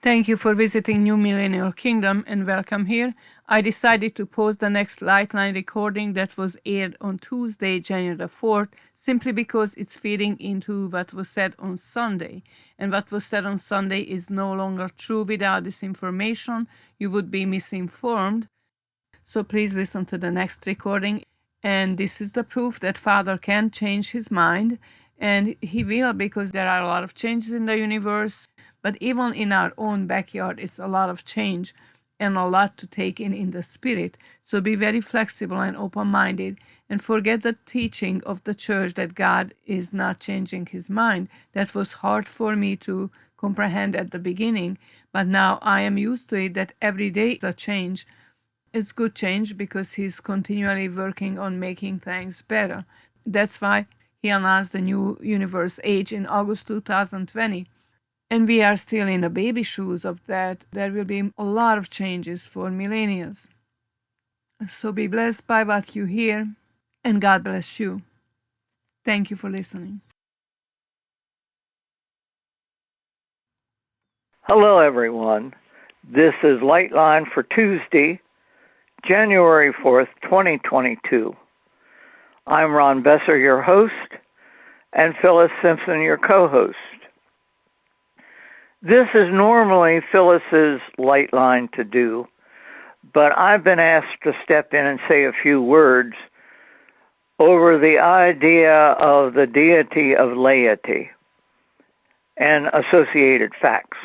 Thank you for visiting New Millennial Kingdom and welcome here. I decided to post the next Lightline recording that was aired on Tuesday, January the 4th, simply because it's feeding into what was said on Sunday. And what was said on Sunday is no longer true. Without this information, you would be misinformed. So please listen to the next recording. And this is the proof that Father can change his mind. And he will, because there are a lot of changes in the universe. But even in our own backyard, it's a lot of change and a lot to take in the spirit. So be very flexible and open-minded and forget the teaching of the church that God is not changing his mind. That was hard for me to comprehend at the beginning, but now I am used to it, that every day is a change. It's good change because he's continually working on making things better. That's why he announced the new universe age in August 2020. And we are still in the baby shoes of that. There will be a lot of changes for millennials. So be blessed by what you hear, and God bless you. Thank you for listening. Hello, everyone. This is Lightline for Tuesday, January 4th, 2022. I'm Ron Besser, your host, and Phyllis Simpson, your co-host. This is normally Phyllis's Lightline to do, but I've been asked to step in and say a few words over the idea of the deity of laity and associated facts.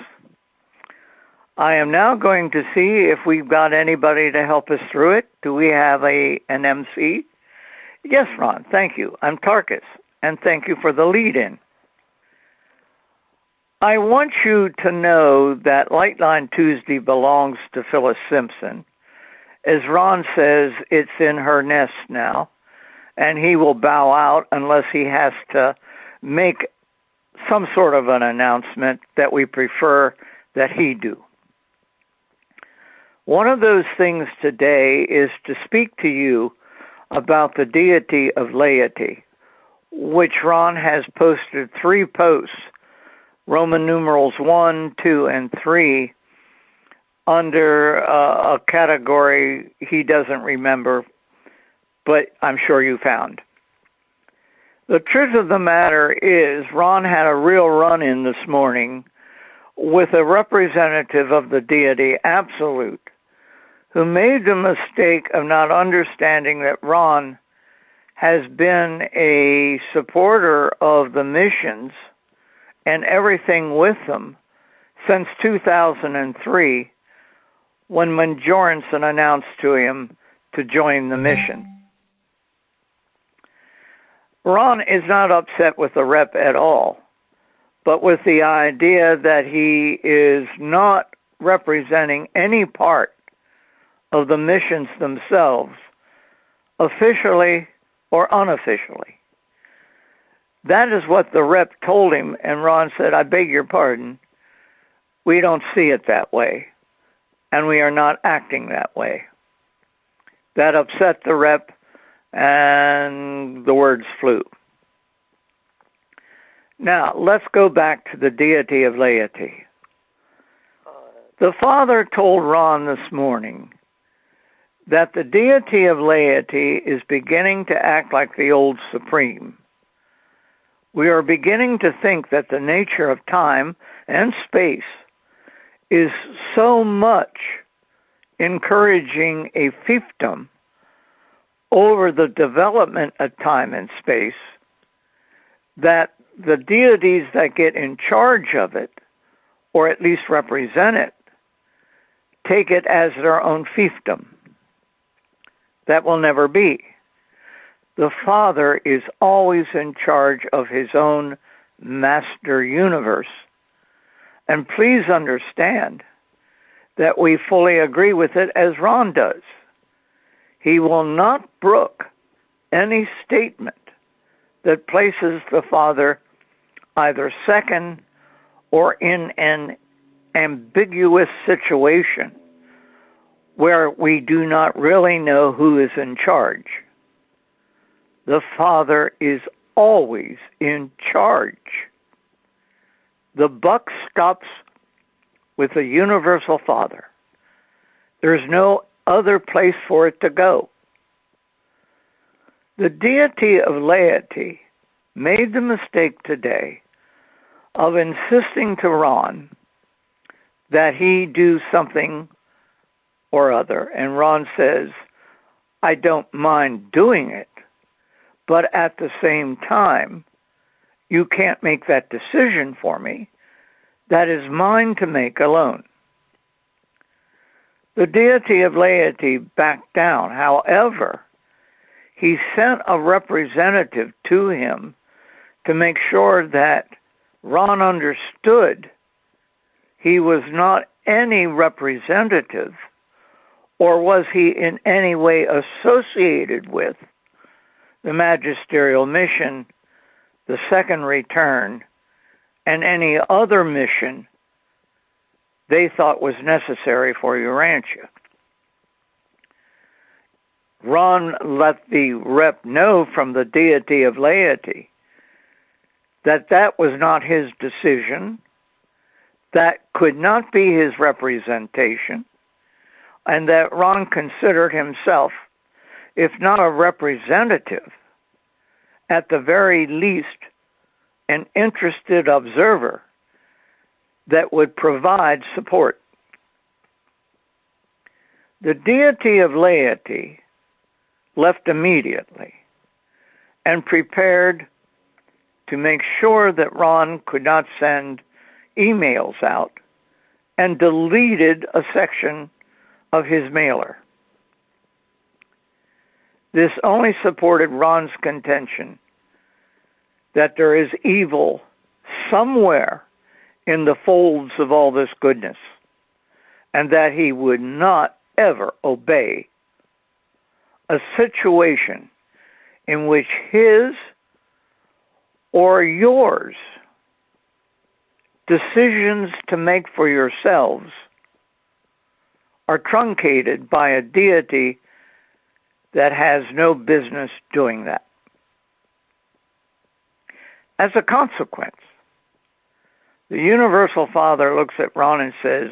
I am now going to see if we've got anybody to help us through it. Do we have an MC? Yes, Ron, thank you. I'm Tarkus, and thank you for the lead-in. I want you to know that Lightline Tuesday belongs to Phyllis Simpson. As Ron says, it's in her nest now, and he will bow out unless he has to make some sort of an announcement that we prefer that he do. One of those things today is to speak to you about the deity of laity, which Ron has posted 3 posts, Roman numerals 1, 2, and 3, under a category he doesn't remember, but I'm sure you found. The truth of the matter is Ron had a real run-in this morning with a representative of the deity Absolute, who made the mistake of not understanding that Ron has been a supporter of the missions and everything with them since 2003, when Majoranson announced to him to join the mission. Ron is not upset with the rep at all, but with the idea that he is not representing any part of the missions themselves, officially or unofficially. That is what the rep told him, and Ron said, I beg your pardon, we don't see it that way, and we are not acting that way. That upset the rep, and the words flew. Now, let's go back to the deity of laity. The Father told Ron this morning that the deity of laity is beginning to act like the old Supreme. We are beginning to think that the nature of time and space is so much encouraging a fiefdom over the development of time and space that the deities that get in charge of it, or at least represent it, take it as their own fiefdom. That will never be. The Father is always in charge of his own master universe. And please understand that we fully agree with it as Ron does. He will not brook any statement that places the Father either second or in an ambiguous situation where we do not really know who is in charge. The Father is always in charge. The buck stops with the universal Father. There's no other place for it to go. The deity of laity made the mistake today of insisting to Ron that he do something or other. And Ron says, I don't mind doing it, but at the same time, you can't make that decision for me. That is mine to make alone. The deity of laity backed down. However, he sent a representative to him to make sure that Ron understood he was not any representative, or was he in any way associated with the magisterial mission, the second return, and any other mission they thought was necessary for Urantia. Ron let the rep know from the deity of laity that that was not his decision, that could not be his representation, and that Ron considered himself, if not a representative, at the very least an interested observer that would provide support. The deity of laity left immediately and prepared to make sure that Ron could not send emails out, and deleted a section of his mailer. This only supported Ron's contention that there is evil somewhere in the folds of all this goodness, and that he would not ever obey a situation in which his or yours decisions to make for yourselves are truncated by a deity that has no business doing that. As a consequence, the Universal Father looks at Ron and says,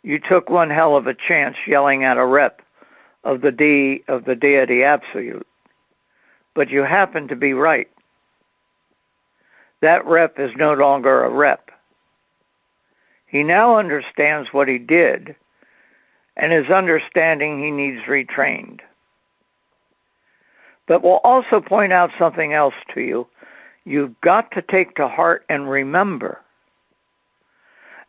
you took one hell of a chance yelling at a rep of the deity absolute, but you happen to be right. That rep is no longer a rep. He now understands what he did, and his understanding he needs retrained. But we'll also point out something else to you. You've got to take to heart and remember,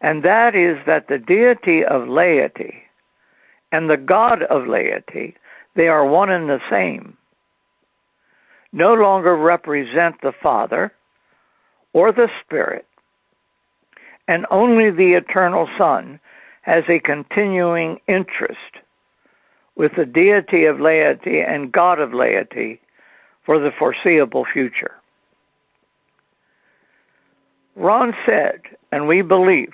and that is that the deity of laity and the God of laity, they are one and the same. No longer represent the Father or the Spirit, and only the Eternal Son has a continuing interest with the deity of laity and God of laity for the foreseeable future. Ron said, and we believe,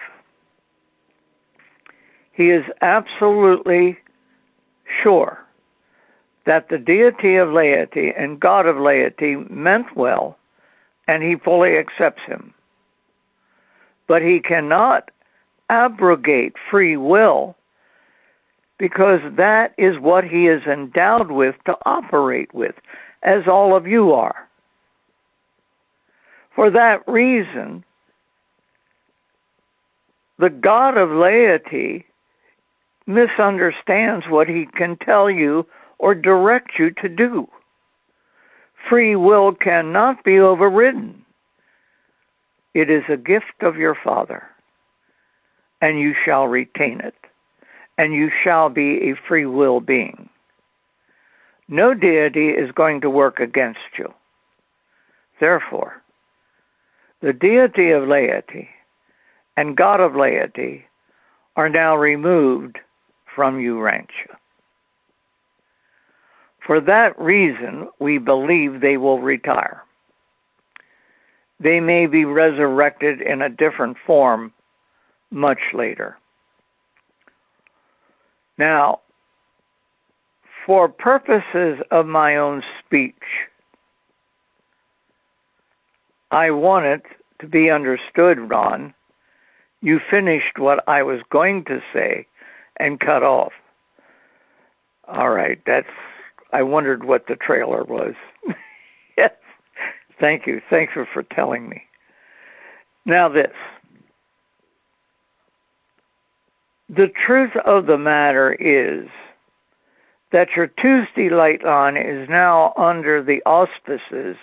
he is absolutely sure that the deity of laity and God of laity meant well, and he fully accepts him. But he cannot abrogate free will, because that is what he is endowed with to operate with, as all of you are. For that reason, the God of laity misunderstands what he can tell you or direct you to do. Free will cannot be overridden. It is a gift of your Father, and you shall retain it, and you shall be a free will being. No deity is going to work against you. Therefore, the deity of laity and God of laity are now removed from Urantia. For that reason, we believe they will retire. They may be resurrected in a different form much later. Now, for purposes of my own speech, I want it to be understood, Ron, You finished what I was going to say and cut off. All right, I wondered what the trailer was. Yes, thank you. Thank you for telling me. Now this. The truth of the matter is that your Tuesday Light Line is now under the auspices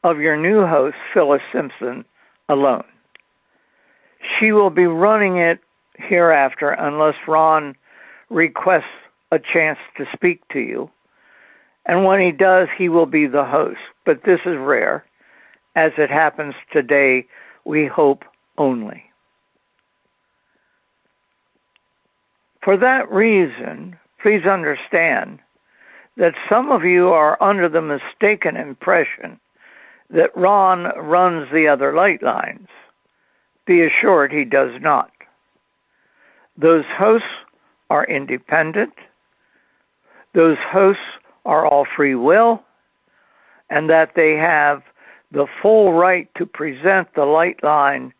of your new host, Phyllis Simpson, alone. She will be running it hereafter unless Ron requests a chance to speak to you. And when he does, he will be the host. But this is rare. As it happens today, we hope only. For that reason, please understand that some of you are under the mistaken impression that Ron runs the other light lines. Be assured he does not. Those hosts are independent. Those hosts are all free will, and that they have the full right to present the light line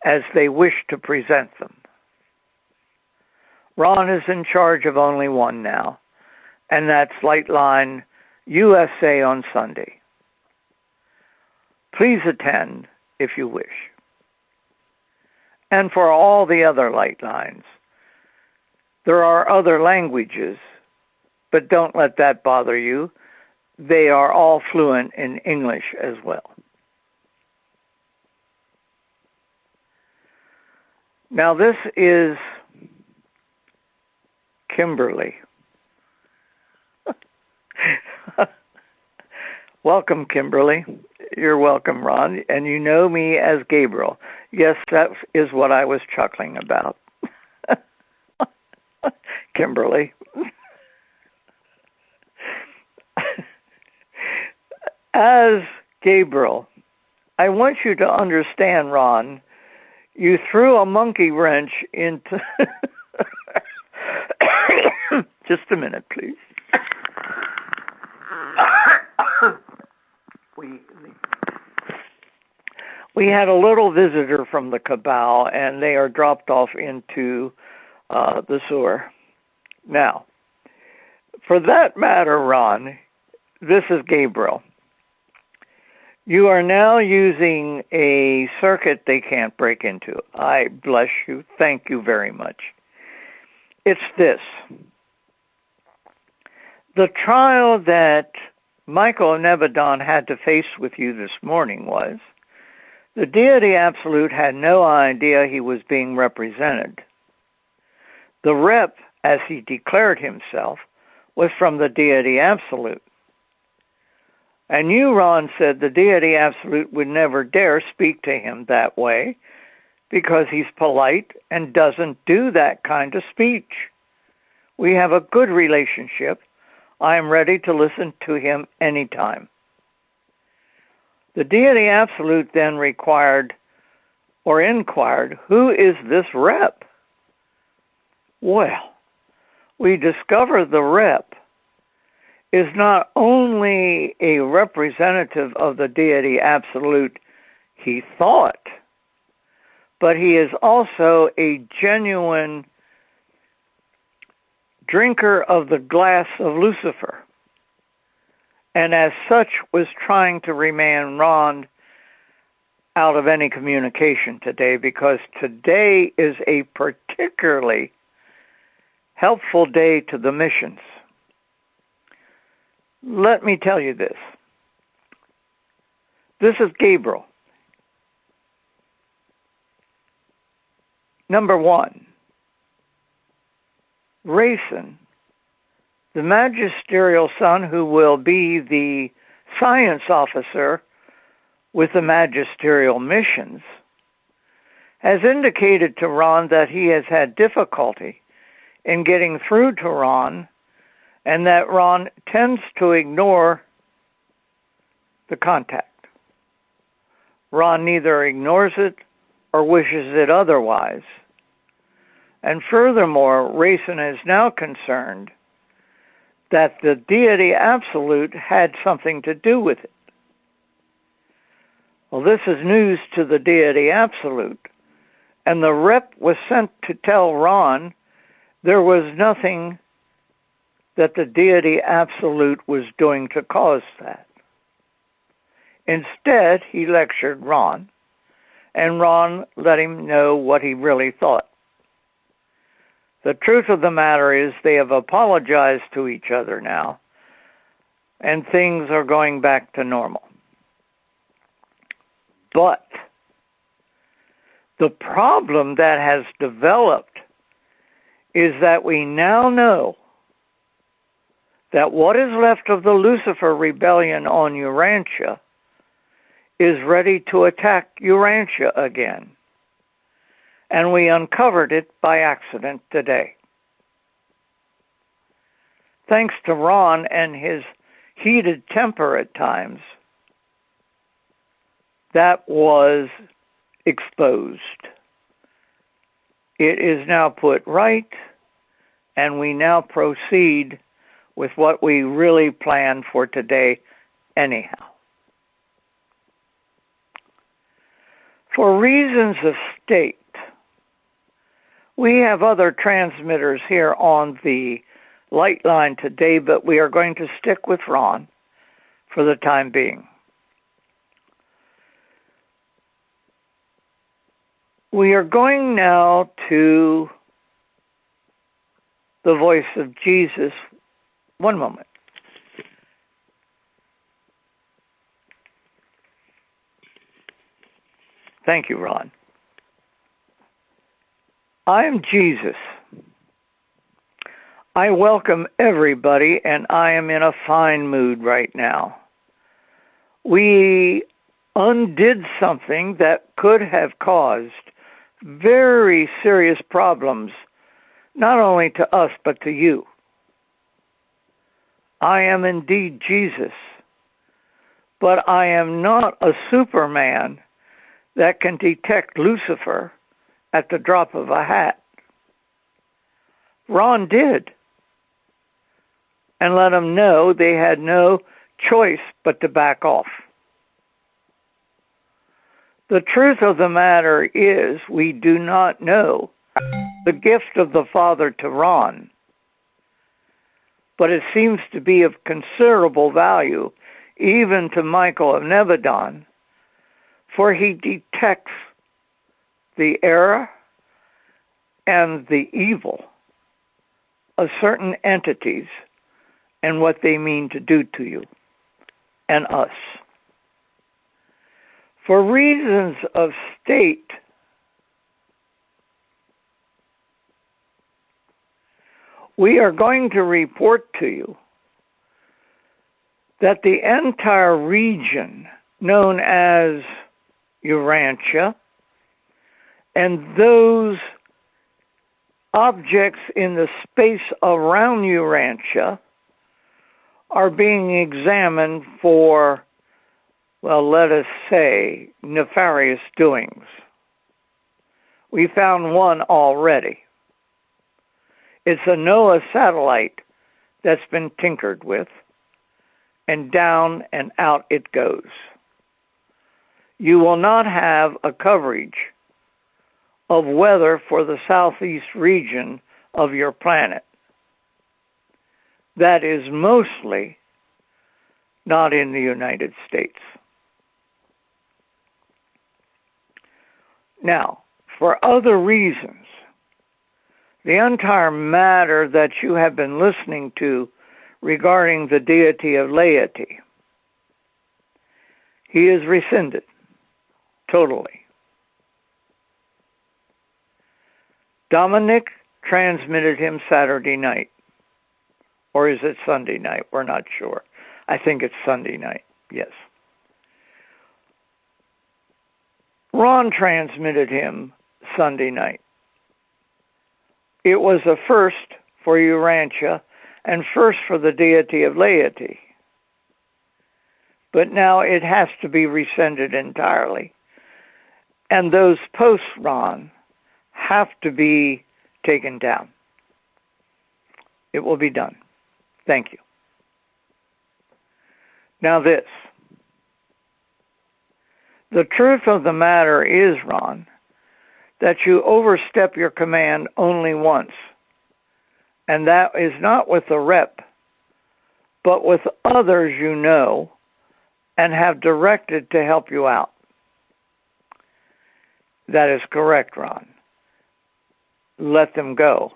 as they wish to present them. Ron is in charge of only one now, and that's Lightline USA on Sunday. Please attend if you wish. And for all the other light lines, there are other languages, but don't let that bother you. They are all fluent in English as well. Now this is Kimberly. Welcome, Kimberly. You're welcome, Ron. And you know me as Gabriel. Yes, that is what I was chuckling about. Kimberly. As Gabriel, I want you to understand, Ron, you threw a monkey wrench into... Just a minute, please. We had a little visitor from the cabal, and they are dropped off into the sewer. Now, for that matter, Ron, this is Gabriel. You are now using a circuit they can't break into. I bless you. Thank you very much. It's this. The trial that Michael Nebadon had to face with you this morning was the deity absolute had no idea he was being represented. The rep, as he declared himself, was from the deity absolute. And you, Ron, said the deity absolute would never dare speak to him that way because he's polite and doesn't do that kind of speech. We have a good relationship. I am ready to listen to him anytime. The deity absolute then inquired, who is this rep? Well, we discover the rep is not only a representative of the deity absolute he thought, but he is also a genuine drinker of the glass of Lucifer, and as such was trying to remain Ron out of any communication today, because today is a particularly helpful day to the missions. Let me tell you this. This is Gabriel. Number one, Rayson, the magisterial son who will be the science officer with the magisterial missions, has indicated to Ron that he has had difficulty in getting through to Ron, and that Ron tends to ignore the contact. Ron neither ignores it or wishes it otherwise. And furthermore, Rayson is now concerned that the deity absolute had something to do with it. Well, this is news to the deity absolute, And the rep was sent to tell Ron there was nothing that the deity absolute was doing to cause that. Instead, he lectured Ron, and Ron let him know what he really thought. The truth of the matter is they have apologized to each other now, and things are going back to normal. But the problem that has developed is that we now know that what is left of the Lucifer rebellion on Urantia is ready to attack Urantia again. And we uncovered it by accident today. Thanks to Ron and his heated temper at times, that was exposed. It is now put right, and we now proceed with what we really planned for today anyhow. For reasons of state, we have other transmitters here on the light line today, but we are going to stick with Ron for the time being. We are going now to the voice of Jesus. One moment. Thank you, Ron. I am Jesus. I welcome everybody, and I am in a fine mood right now. We undid something that could have caused very serious problems, not only to us, but to you. I am indeed Jesus, but I am not a Superman that can detect Lucifer at the drop of a hat. Ron did, and let them know they had no choice but to back off. The truth of the matter is we do not know the gift of the Father to Ron, but it seems to be of considerable value even to Michael of Nebadon, for he detects the error and the evil of certain entities and what they mean to do to you and us. For reasons of state, we are going to report to you that the entire region known as Urantia and those objects in the space around Urantia are being examined for, well, let us say, nefarious doings. We found one already. It's a NOAA satellite that's been tinkered with, and down and out it goes. You will not have a coverage of weather for the southeast region of your planet. That is mostly not in the United States. Now, for other reasons, the entire matter that you have been listening to regarding the deity of laity, he is rescinded totally. Dominic transmitted him Saturday night. Or is it Sunday night? We're not sure. I think it's Sunday night, yes. Ron transmitted him Sunday night. It was a first for Urantia and first for the deity of laity. But now it has to be rescinded entirely. And those posts, Ron, have to be taken down. It will be done. Thank you. Now this. The truth of the matter is, Ron, that you overstep your command only once, and that is not with the rep, but with others you know and have directed to help you out. That is correct, Ron. Let them go.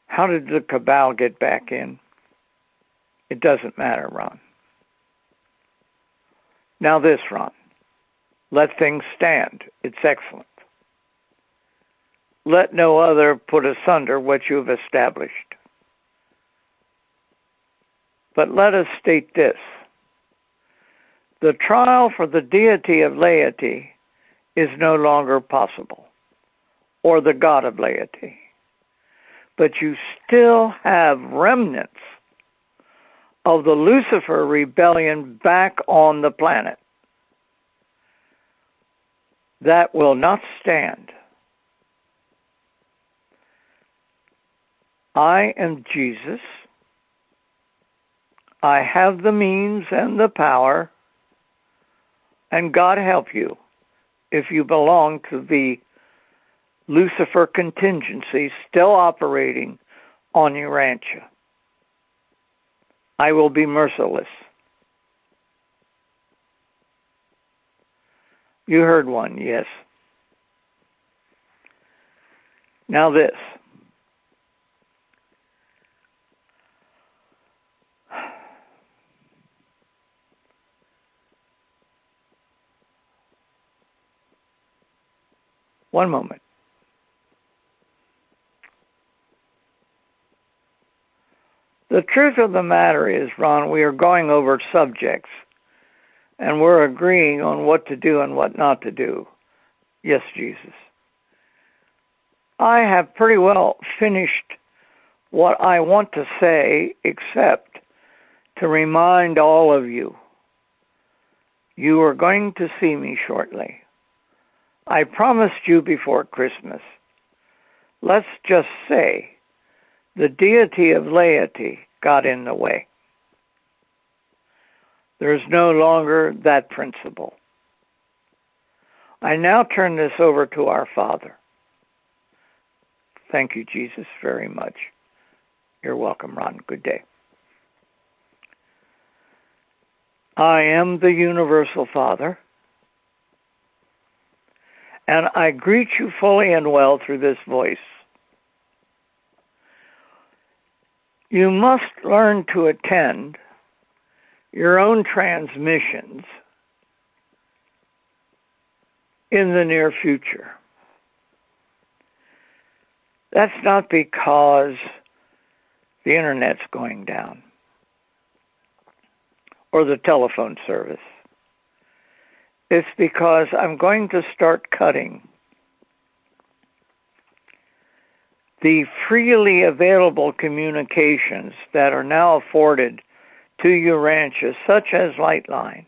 How did the cabal get back in? It doesn't matter, Ron. Now this, Ron. Let things stand. It's excellent. Let no other put asunder what you have established. But let us state this. The trial for the deity of laity is no longer possible, or the god of laity. But you still have remnants of the Lucifer rebellion back on the planet. That will not stand. I am Jesus. I have the means and the power, and God help you if you belong to the Lucifer contingency still operating on Urantia. I will be merciless. You heard one, yes. Now this. One moment. The truth of the matter is, Ron, we are going over subjects, and we're agreeing on what to do and what not to do. Yes, Jesus. I have pretty well finished what I want to say, except to remind all of you, you are going to see me shortly. I promised you before Christmas. Let's just say the deity of laity got in the way. There is no longer that principle. I now turn this over to our Father. Thank you, Jesus, very much. You're welcome, Ron. Good day. I am the Universal Father, and I greet you fully and well through this voice. You must learn to attend your own transmissions in the near future. That's not because the internet's going down or the telephone service. It's because I'm going to start cutting the freely available communications that are now afforded to Urantia, such as Lightline,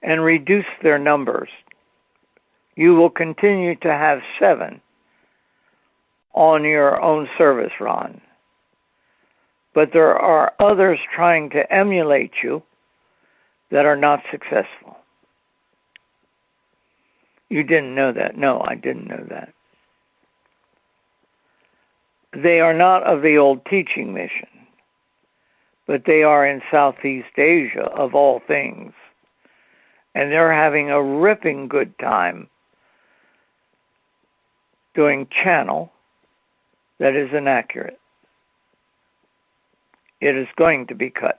and reduce their numbers. You will continue to have 7 on your own service, Ron. But there are others trying to emulate you that are not successful. You didn't know that. No, I didn't know that. They are not of the old teaching mission, but they are in Southeast Asia, of all things. And they're having a ripping good time doing channel that is inaccurate. It is going to be cut.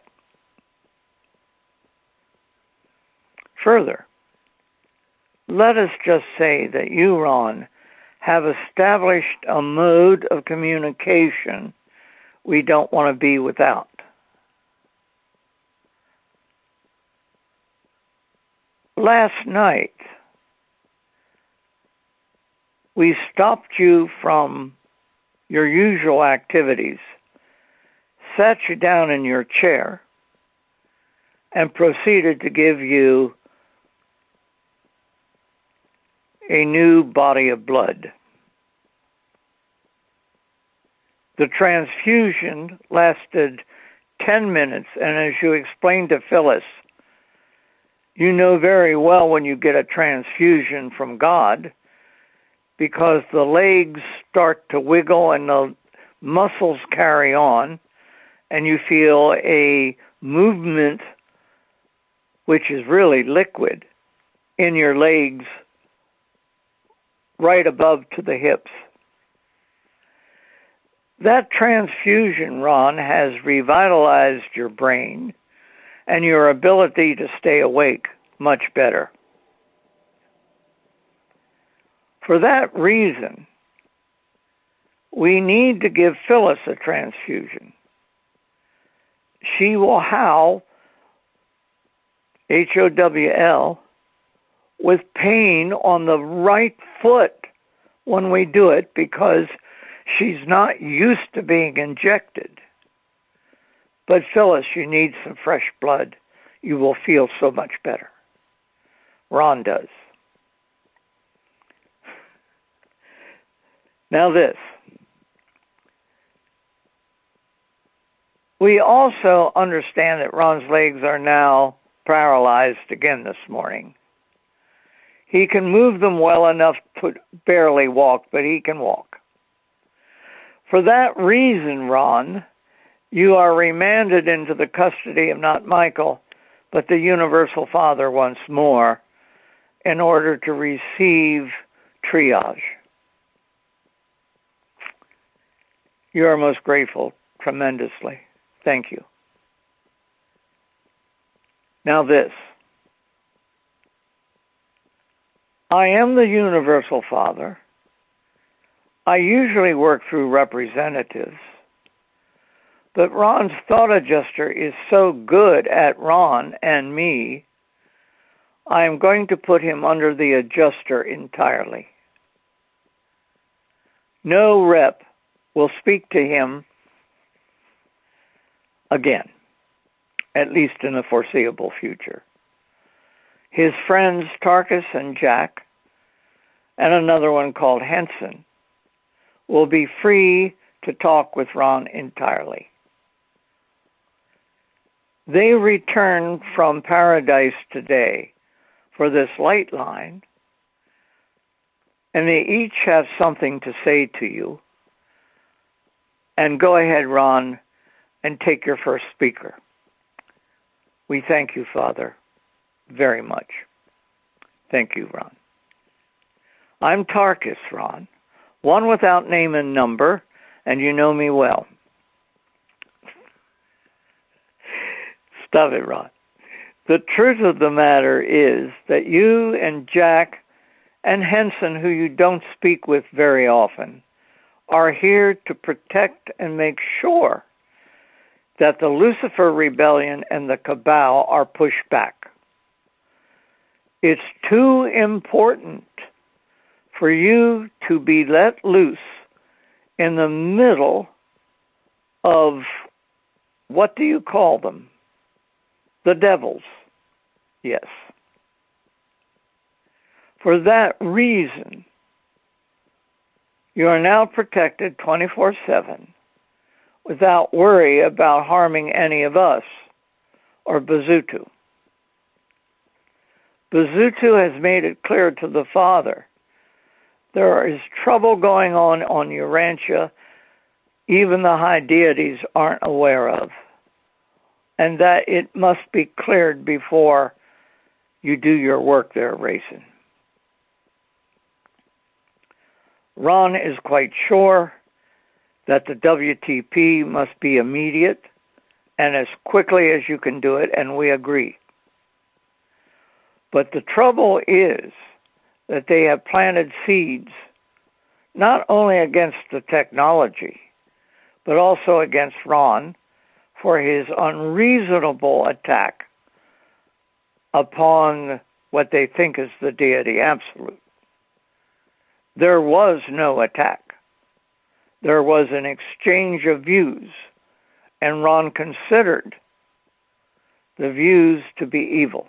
Further, let us just say that you, Ron, have established a mode of communication we don't want to be without. Last night, we stopped you from your usual activities, sat you down in your chair, and proceeded to give you a new body of blood. The transfusion lasted 10 minutes, and as you explained to Phyllis, You know very well when you get a transfusion from God because the legs start to wiggle and the muscles carry on, and you feel a movement which is really liquid in your legs right above to the hips. That transfusion, Ron, has revitalized your brain and your ability to stay awake much better. For that reason, we need to give Phyllis a transfusion. She will howl, H-O-W-L, with pain on the right foot when we do it because she's not used to being injected. But Phyllis, you need some fresh blood. You will feel so much better. Ron does. Now this. We also understand that Ron's legs are now paralyzed again this morning. He can move them well enough to barely walk, but he can walk. For that reason, Ron, you are remanded into the custody of not Michael, but the Universal Father once more in order to receive triage. You are most grateful tremendously. Thank you. Now this. I am the Universal Father. I usually work through representatives, but Ron's thought adjuster is so good at Ron and me, I am going to put him under the adjuster entirely. No rep will speak to him again, at least in the foreseeable future. His friends Tarkus and Jack, and another one called Henson, will be free to talk with Ron entirely. They return from paradise today for this light line, and they each have something to say to you. And go ahead, Ron, and take your first speaker. We thank you, Father, very much. Thank you, Ron. I'm Tarkus, Ron, one without name and number, and you know me well. Stop it, Ron. The truth of the matter is that you and Jack and Henson, who you don't speak with very often, are here to protect and make sure that the Lucifer rebellion and the cabal are pushed back. It's too important for you to be let loose in the middle of, what do you call them? The devils. Yes. For that reason, you are now protected 24/7 without worry about harming any of us or Bazutu. Bazutu has made it clear to the Father there is trouble going on Urantia even the high deities aren't aware of, and that it must be cleared before you do your work there, Racing. Ron is quite sure that the WTP must be immediate and as quickly as you can do it, and we agree. But the trouble is that they have planted seeds not only against the technology, but also against Ron for his unreasonable attack upon what they think is the deity absolute. There was no attack. There was an exchange of views, and Ron considered the views to be evil.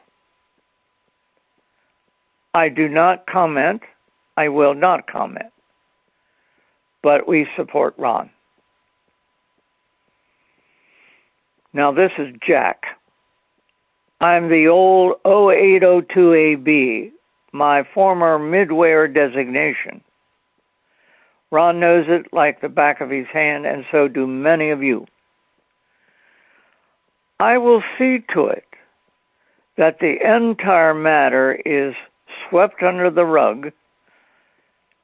I do not comment. I will not comment. But we support Ron. Now this is Jack. I'm the old 0802AB, my former midwear designation. Ron knows it like the back of his hand, and so do many of you. I will see to it that the entire matter is swept under the rug,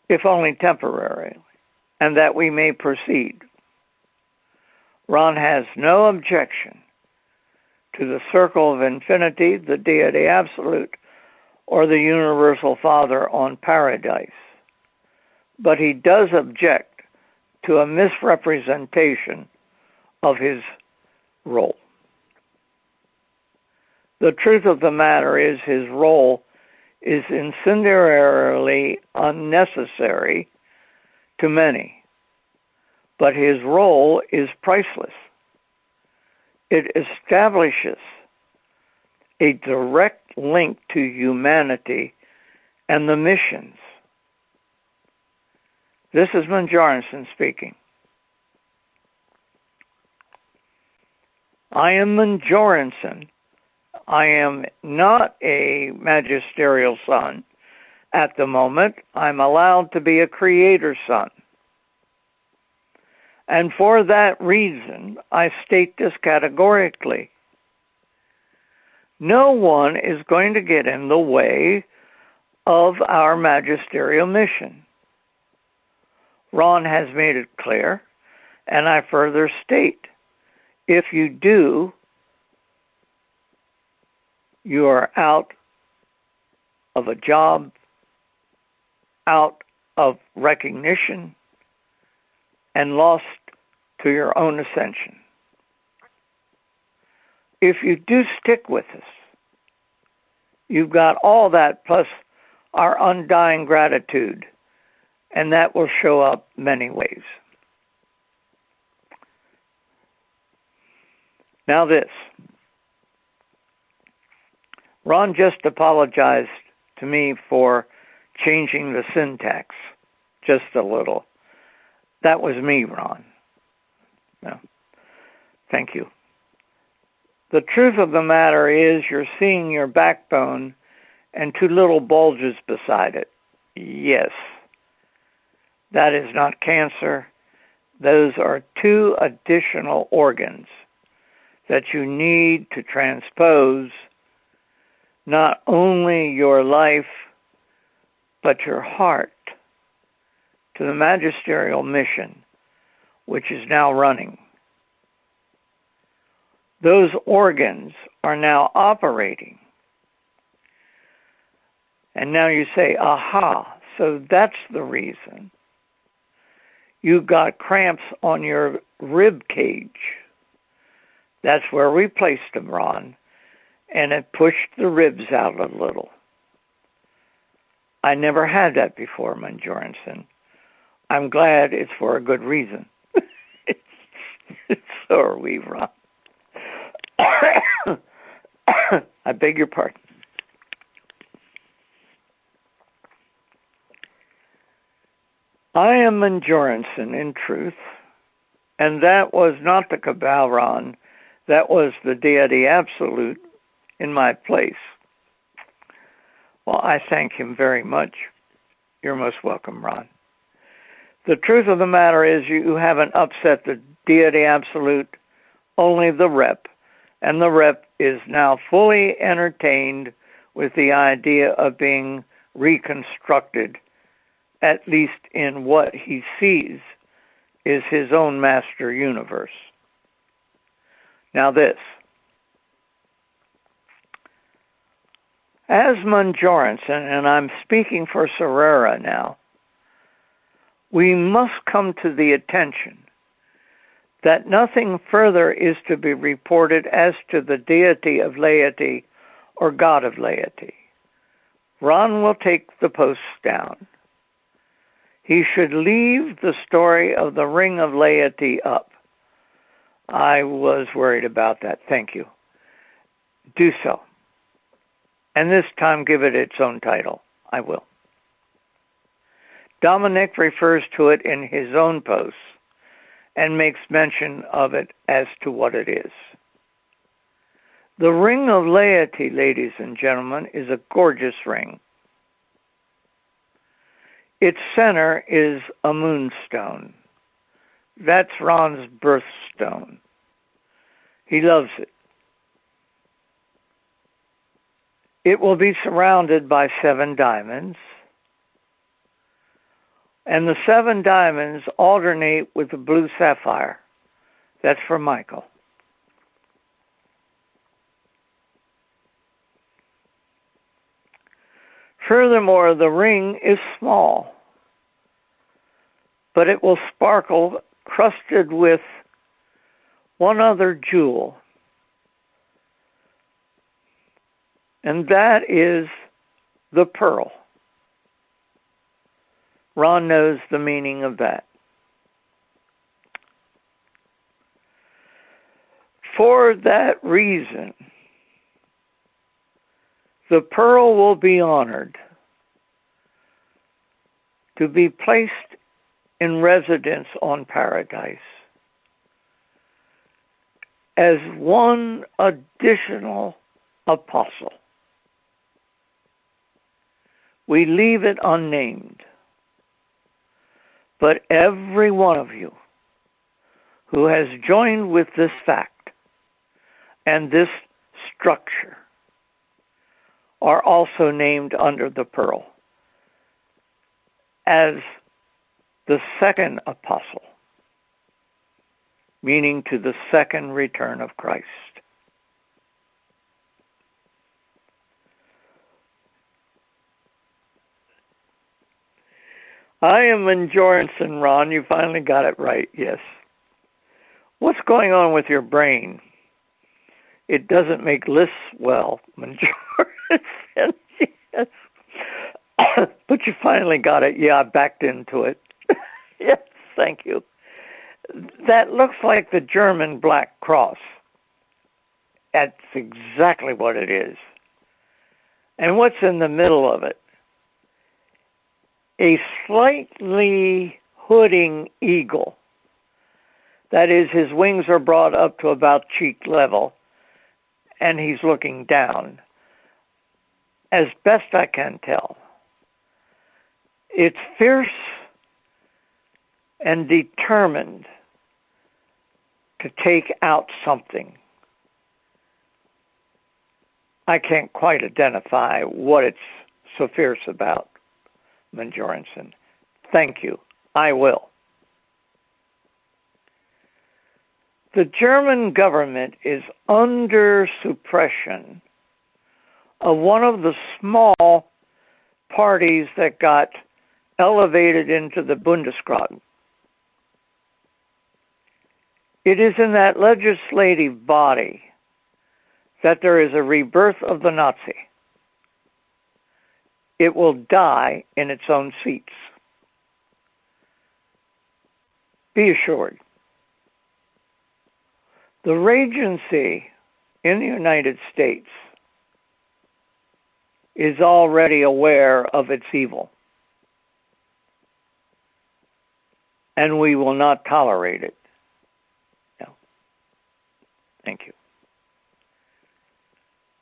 if only temporarily, and that we may proceed. Ron has no objection to the circle of infinity, the deity absolute, or the universal Father on paradise. But he does object to a misrepresentation of his role. The truth of the matter is his role is incendiarily unnecessary to many, but his role is priceless. It establishes a direct link to humanity and the missions. This is Manjarensen speaking. I am Manjarensen. I am not a magisterial son. At the moment, I'm allowed to be a creator son. And for that reason, I state this categorically. No one is going to get in the way of our magisterial mission. Ron has made it clear, and I further state, if you do, you are out of a job, out of recognition, and lost to your own ascension. If you do stick with us, you've got all that plus our undying gratitude, and that will show up many ways. Now this. Ron just apologized to me for changing the syntax just a little. That was me, Ron. No. Thank you. The truth of the matter is you're seeing your backbone and two little bulges beside it. Yes. That is not cancer. Those are two additional organs that you need to transpose not only your life, but your heart to the magisterial mission, which is now running. Those organs are now operating. And now you say, aha, so that's the reason. You got cramps on your rib cage. That's where we placed them, Ron. And it pushed the ribs out a little. I never had that before, Manjarensen. I'm glad it's for a good reason. So are we, Ron. I beg your pardon. I am Manjarensen in truth, and that was not the Cabal, Ron. That was the deity absolute in my place. Well, I thank him very much. You're most welcome, Ron. The truth of the matter is you haven't upset the deity absolute, only the rep. And the rep is now fully entertained with the idea of being reconstructed, at least in what he sees is his own master universe. Now this. As Manjarensen, and I'm speaking for Serera now, we must come to the attention that nothing further is to be reported as to the deity of laity or God of laity. Ron will take the posts down. He should leave the story of the ring of laity up. I was worried about that. Thank you. Do so. And this time give it its own title. I will. Dominic refers to it in his own posts and makes mention of it as to what it is. The ring of laity, ladies and gentlemen, is a gorgeous ring. Its center is a moonstone. That's Ron's birthstone. He loves it. It will be surrounded by 7 diamonds, and the 7 diamonds alternate with the blue sapphire. That's for Michael. Furthermore, the ring is small, but it will sparkle crusted with one other jewel, and that is the pearl. Ron knows the meaning of that. For that reason, the pearl will be honored to be placed in residence on paradise as one additional apostle. We leave it unnamed, but every one of you who has joined with this fact and this structure are also named under the pearl as the second apostle, meaning to the second return of Christ. I am Manjoranson, Ron. You finally got it right, yes. What's going on with your brain? It doesn't make lists well, Manjoranson. Yes. But you finally got it. Yeah, I backed into it. Yes, thank you. That looks like the German Black Cross. That's exactly what it is. And what's in the middle of it? A slightly hooding eagle. That is, his wings are brought up to about cheek level, and he's looking down. As best I can tell, it's fierce and determined to take out something. I can't quite identify what it's so fierce about, Manjoranson. Thank you. I will. The German government is under suppression of one of the small parties that got elevated into the Bundesrat. It is in that legislative body that there is a rebirth of the Nazi. It will die in its own seats. Be assured. The Regency in the United States is already aware of its evil, and we will not tolerate it. No. Thank you.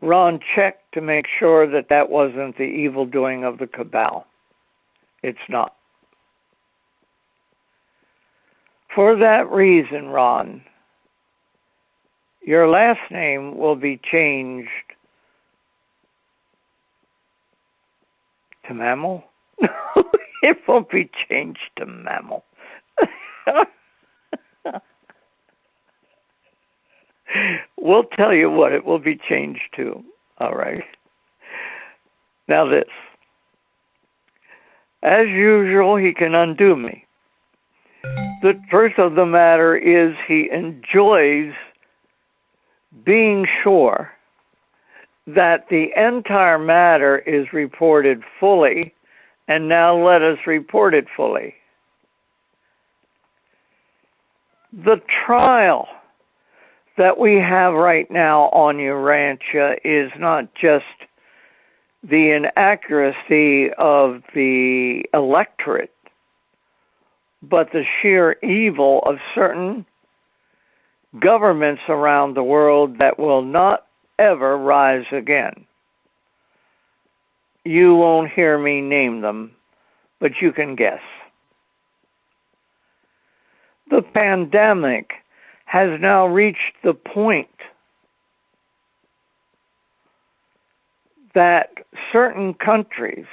Ron checked to make sure that that wasn't the evil doing of the cabal. It's not. For that reason, Ron, your last name will be changed to Mammal? It won't be changed to Mammal. We'll tell you what it will be changed to. All right. Now this. As usual, he can undo me. The truth of the matter is he enjoys being sure that the entire matter is reported fully, and now let us report it fully. The trial that we have right now on Urantia is not just the inaccuracy of the electorate, but the sheer evil of certain governments around the world that will not ever rise again. You won't hear me name them, but you can guess. The pandemic has now reached the point that certain countries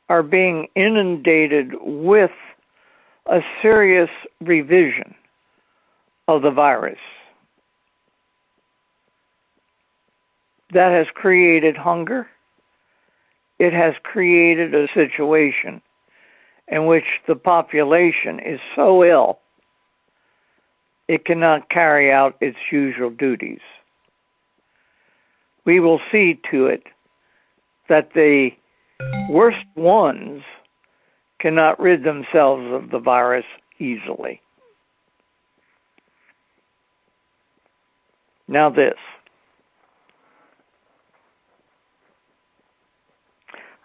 are being inundated with a serious revision of the virus. That has created hunger. It has created a situation in which the population is so ill it cannot carry out its usual duties. We will see to it that the worst ones cannot rid themselves of the virus easily. Now this.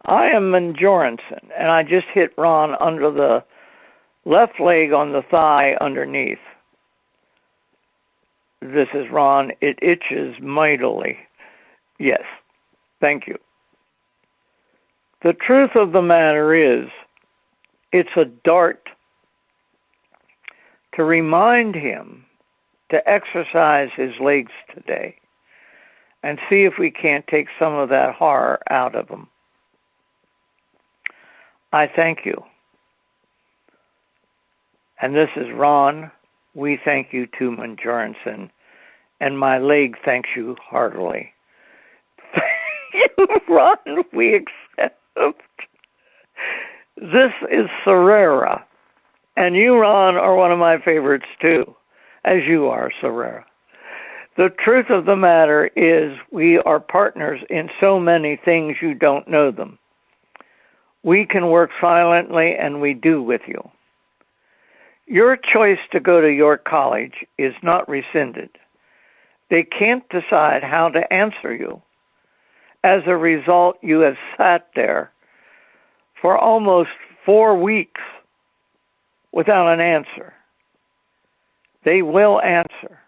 I am Joranson, and I just hit Ron under the left leg on the thigh underneath. This is Ron. It itches mightily. Yes, thank you. The truth of the matter is, it's a dart to remind him to exercise his legs today and see if we can't take some of that horror out of him. I thank you. And this is Ron. We thank you too, Manjoranson. And my leg thanks you heartily. Thank you, Ron. We accept. This is Serrera. And you, Ron, are one of my favorites too, as you are, Serrera. The truth of the matter is we are partners in so many things you don't know them. We can work silently, and we do with you. Your choice to go to York College is not rescinded. They can't decide how to answer you. As a result, you have sat there for almost 4 weeks without an answer. They will answer,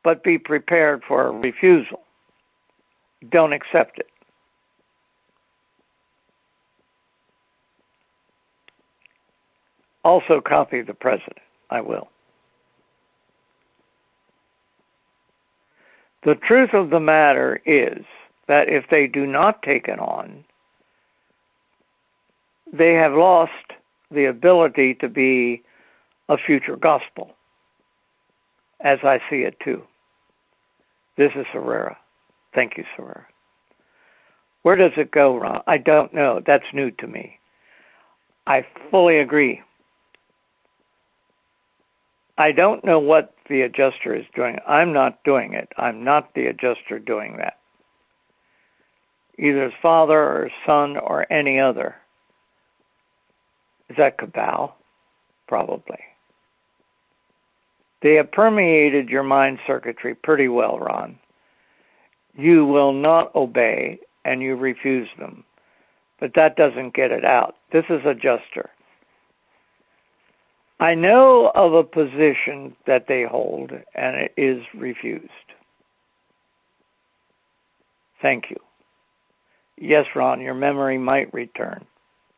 but be prepared for a refusal. Don't accept it. Also copy the president. I will. The truth of the matter is that if they do not take it on, they have lost the ability to be a future gospel, as I see it too. This is Serrera. Thank you, Serrera. Where does it go, Ron? I don't know. That's new to me. I fully agree. I don't know what the adjuster is doing. I'm not doing it. I'm not the adjuster doing that. Either his father or his son or any other. Is that cabal? Probably. They have permeated your mind circuitry pretty well, Ron. You will not obey and you refuse them. But that doesn't get it out. This is adjuster. I know of a position that they hold, and it is refused. Thank you. Yes, Ron, your memory might return.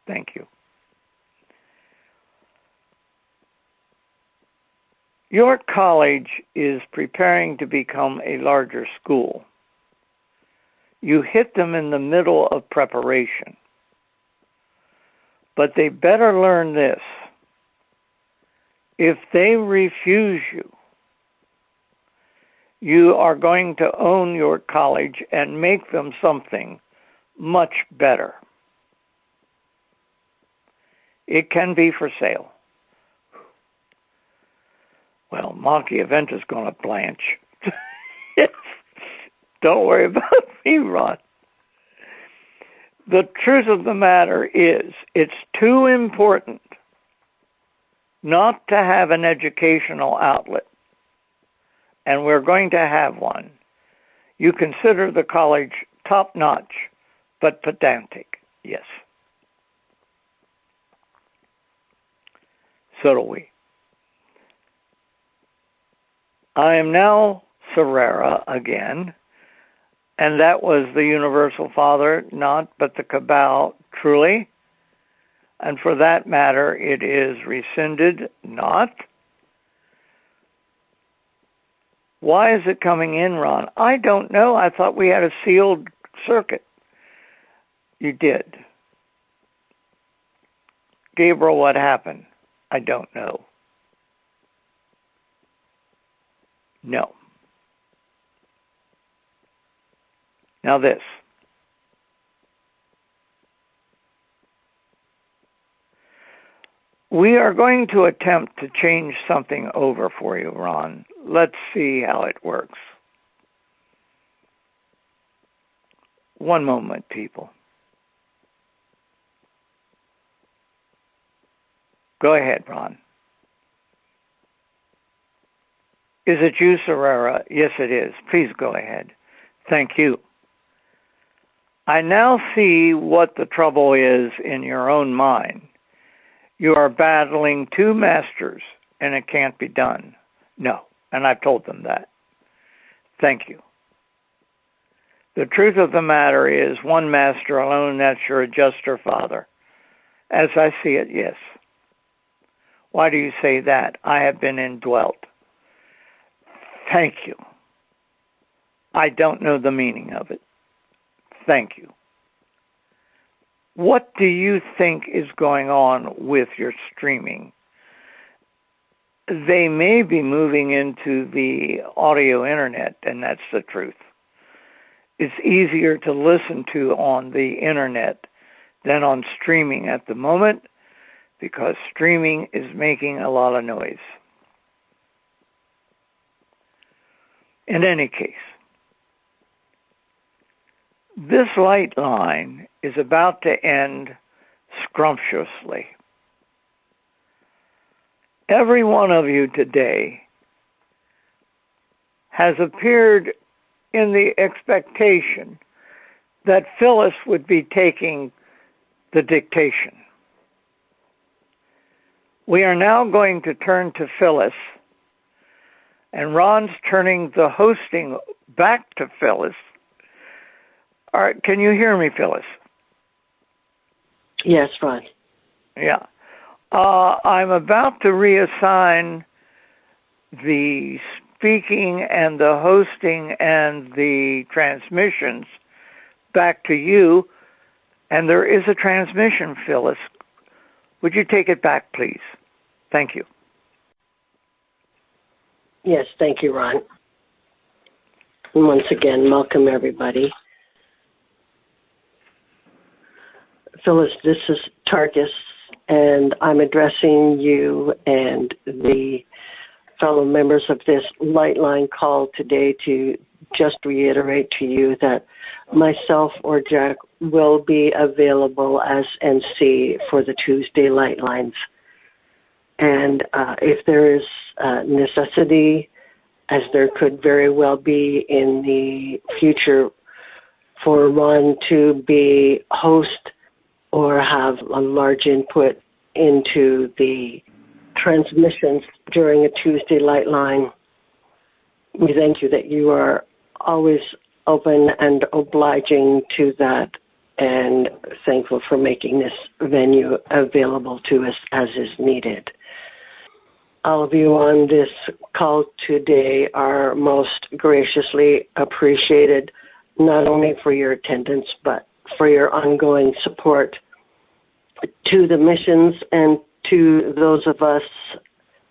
Thank you. York College is preparing to become a larger school. You hit them in the middle of preparation. But they better learn this. If they refuse you, you are going to own your college and make them something much better. It can be for sale. Well, Monkey Event is going to blanch. Don't worry about me, Ron. The truth of the matter is, it's too important not to have an educational outlet, and we're going to have one. You consider the college top-notch, but pedantic, yes. So do we. I am now Serrera again, And that was the Universal Father, not but the Cabal, truly. And for that matter, it is rescinded, not. Why is it coming in, Ron? I don't know. I thought we had a sealed circuit. You did. Gabriel, what happened? I don't know. No. Now this. We are going to attempt to change something over for you, Ron. Let's see how it works. One moment, people. Go ahead, Ron. Is it you, Serrera? Yes, it is. Please go ahead. Thank you. I now see what the trouble is in your own mind. You are battling two masters, and it can't be done. No, and I've told them that. Thank you. The truth of the matter is one master alone, that's your adjuster, Father. As I see it, yes. Why do you say that? I have been indwelt. Thank you. I don't know the meaning of it. Thank you. What do you think is going on with your streaming? They may be moving into the audio internet, and that's the truth. It's easier to listen to on the internet than on streaming at the moment because streaming is making a lot of noise. In any case, this light line is about to end scrumptiously. Every one of you today has appeared in the expectation that Phyllis would be taking the dictation. We are now going to turn to Phyllis, and Ron's turning the hosting back to Phyllis. All right, can you hear me, Phyllis? Yes, Ron. Yeah. I'm about to reassign the speaking and the hosting and the transmissions back to you, and there is a transmission, Phyllis. Would you take it back, please? Thank you. Yes, thank you, Ron. And once again, welcome everybody. Phyllis, this is Tarkus, and I'm addressing you and the fellow members of this Lightline call today to just reiterate to you that myself or Jack will be available as NC for the Tuesday Lightlines. And if there is necessity, as there could very well be in the future, for Ron to be host or have a large input into the transmissions during a Tuesday Lightline, we thank you that you are always open and obliging to that, and thankful for making this venue available to us as is needed. All of you on this call today are most graciously appreciated, not only for your attendance, but for your ongoing support to the missions and to those of us,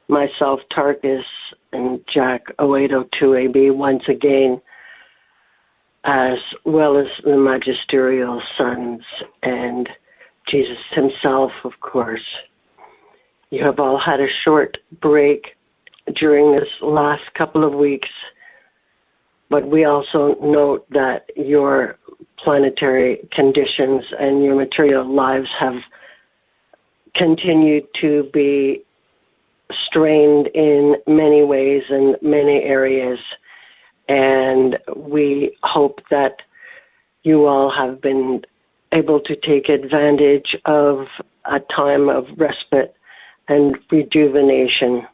myself, Tarkus, and Jack 0802AB, once again, as well as the magisterial sons and Jesus himself, of course. You have all had a short break during this last couple of weeks, but we also note that your planetary conditions and your material lives have continued to be strained in many ways and many areas, and we hope that you all have been able to take advantage of a time of respite and rejuvenation,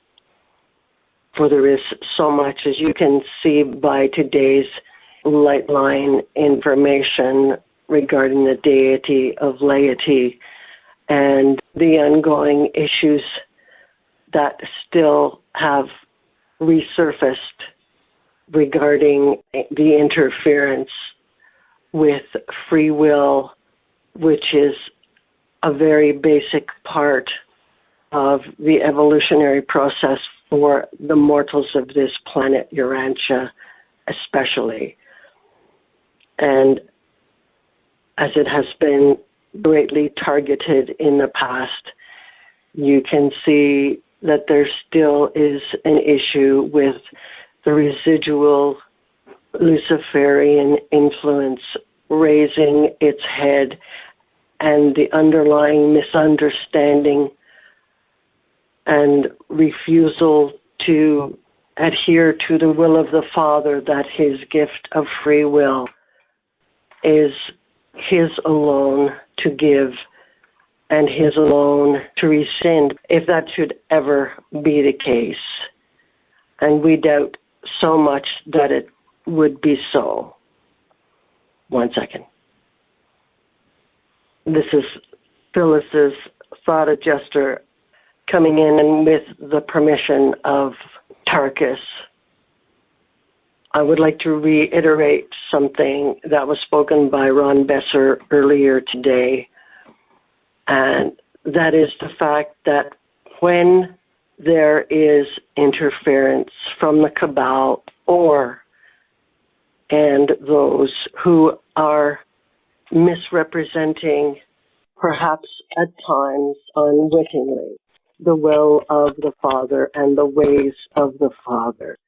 for there is so much, as you can see by today's light line information regarding the deity of laity and the ongoing issues that still have resurfaced regarding the interference with free will, which is a very basic part of the evolutionary process for the mortals of this planet, Urantia especially. And as it has been greatly targeted in the past, you can see that there still is an issue with the residual Luciferian influence raising its head and the underlying misunderstanding and refusal to adhere to the will of the Father, that his gift of free will is his alone to give and his alone to rescind, if that should ever be the case. And we doubt so much that it would be so. 1 second. This is Phyllis's thought adjuster coming in, and with the permission of Tarkus, I would like to reiterate something that was spoken by Ron Besser earlier today, and that is the fact that when there is interference from the cabal and those who are misrepresenting, perhaps at times unwittingly, the will of the Father and the ways of the Father,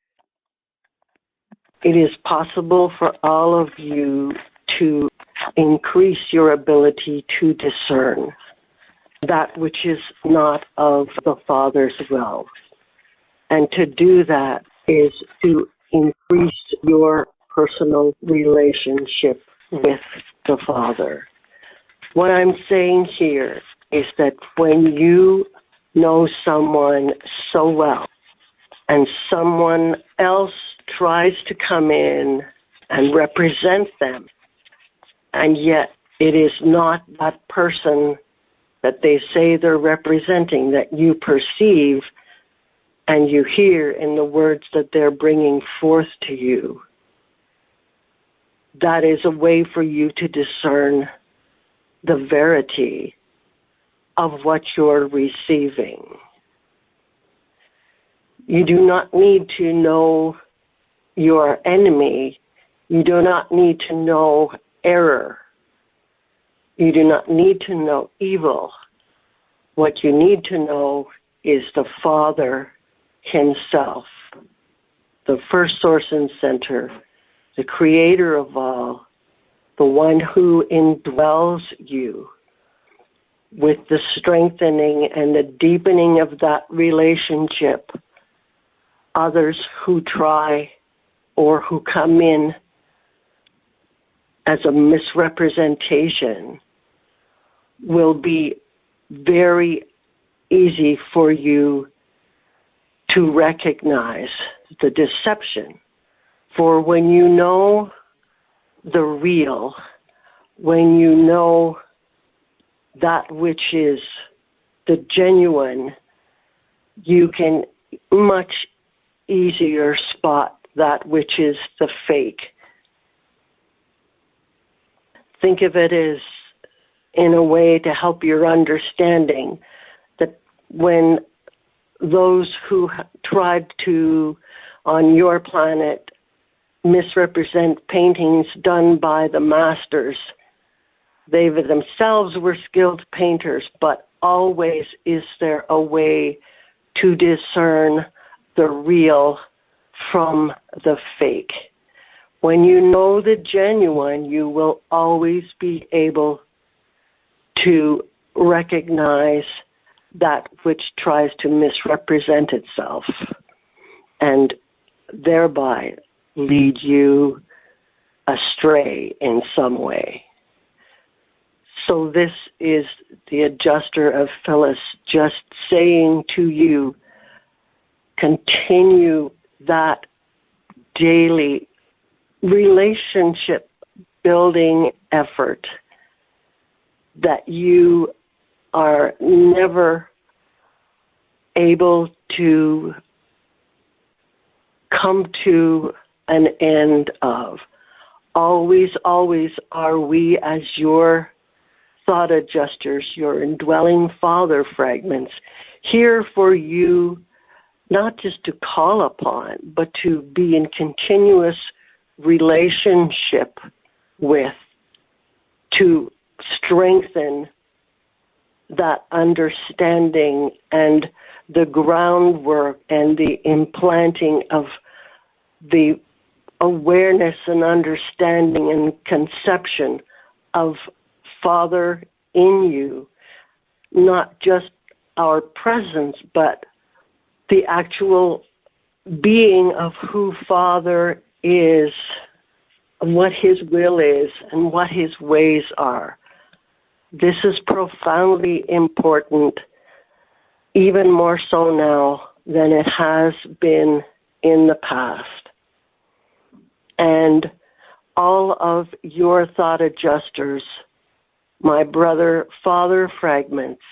it is possible for all of you to increase your ability to discern that which is not of the Father's will. And to do that is to increase your personal relationship with the Father. What I'm saying here is that when you know someone so well and someone else tries to come in and represent them, and yet it is not that person that they say they're representing that you perceive and you hear in the words that they're bringing forth to you, that is a way for you to discern the verity of what you're receiving. You do not need to know your enemy. You do not need to know error. You do not need to know evil. What you need to know is the Father himself, the first source and center, the creator of all, the one who indwells you with the strengthening and the deepening of that relationship. Others who try or who come in as a misrepresentation will be very easy for you to recognize the deception. For when you know the real, when you know that which is the genuine, you can much easier spot that which is the fake. Think of it as in a way to help your understanding that when those who tried to, on your planet, misrepresent paintings done by the masters, they themselves were skilled painters, but always is there a way to discern the real from the fake. When you know the genuine, you will always be able to recognize that which tries to misrepresent itself and thereby lead you astray in some way. So this is the adjuster of Phyllis just saying to you, continue that daily relationship building effort that you are never able to come to an end of. Always, always are we, as your thought adjusters, your indwelling Father fragments, here for you, not just to call upon, but to be in continuous relationship with, to strengthen that understanding and the groundwork and the implanting of the awareness and understanding and conception of Father in you, not just our presence, but the actual being of who Father is, what His will is, and what His ways are. This is profoundly important, even more so now than it has been in the past. And all of your thought adjusters, my brother Father fragments,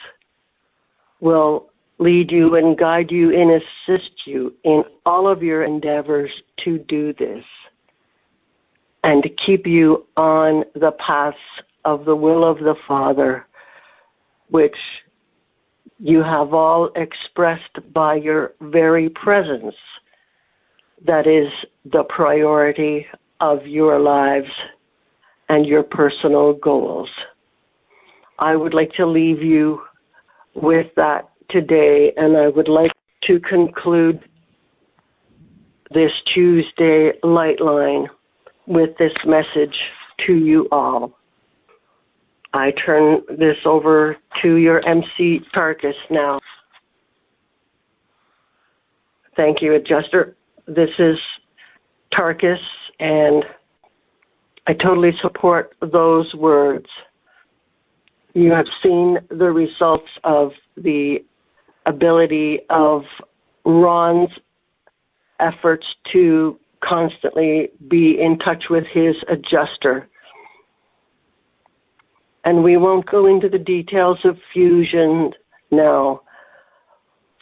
will lead you and guide you and assist you in all of your endeavors to do this and to keep you on the paths of the will of the Father, which you have all expressed by your very presence. That is the priority of your lives and your personal goals. I would like to leave you with that today, and I would like to conclude this Tuesday Light Line with this message to you all. I turn this over to your MC Tarkus now. Thank you, Adjuster. This is Tarkus, and I totally support those words. You have seen the results of the ability of Ron's efforts to constantly be in touch with his adjuster. And we won't go into the details of fusion now,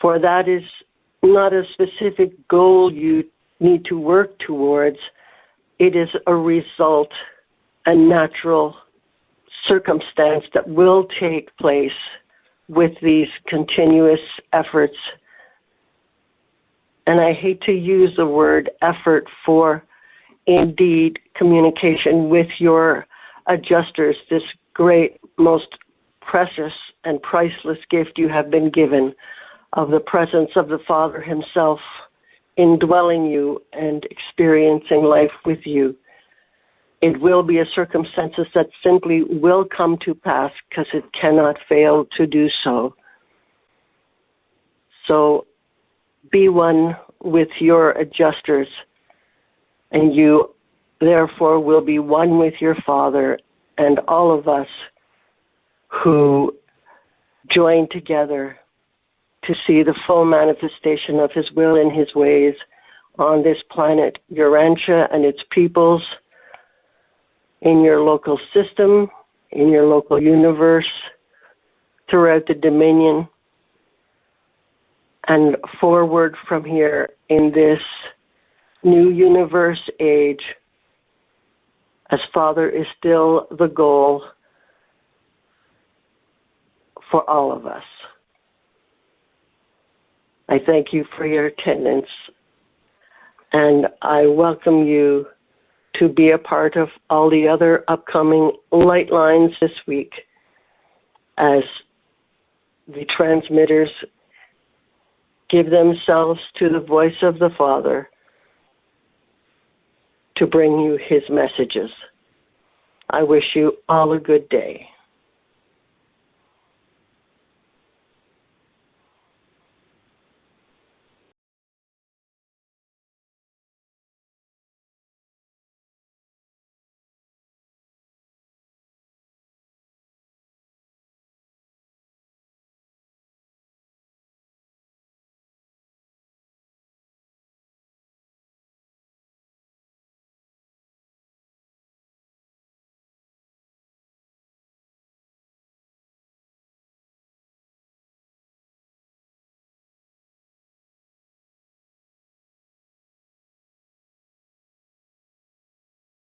for that is not a specific goal you need to work towards. It is a result, a natural circumstance that will take place with these continuous efforts. And I hate to use the word effort, for indeed communication with your adjusters, this great, most precious and priceless gift you have been given of the presence of the Father Himself indwelling you and experiencing life with you. It will be a circumstances that simply will come to pass because it cannot fail to do so. So be one with your adjusters, and you therefore will be one with your Father and all of us who join together to see the full manifestation of His will and His ways on this planet, Urantia and its peoples, in your local system, in your local universe, throughout the dominion, and forward from here in this new universe age, as Father is still the goal for all of us. I thank you for your attendance, and I welcome you to be a part of all the other upcoming light lines this week as the transmitters give themselves to the voice of the Father to bring you His messages. I wish you all a good day.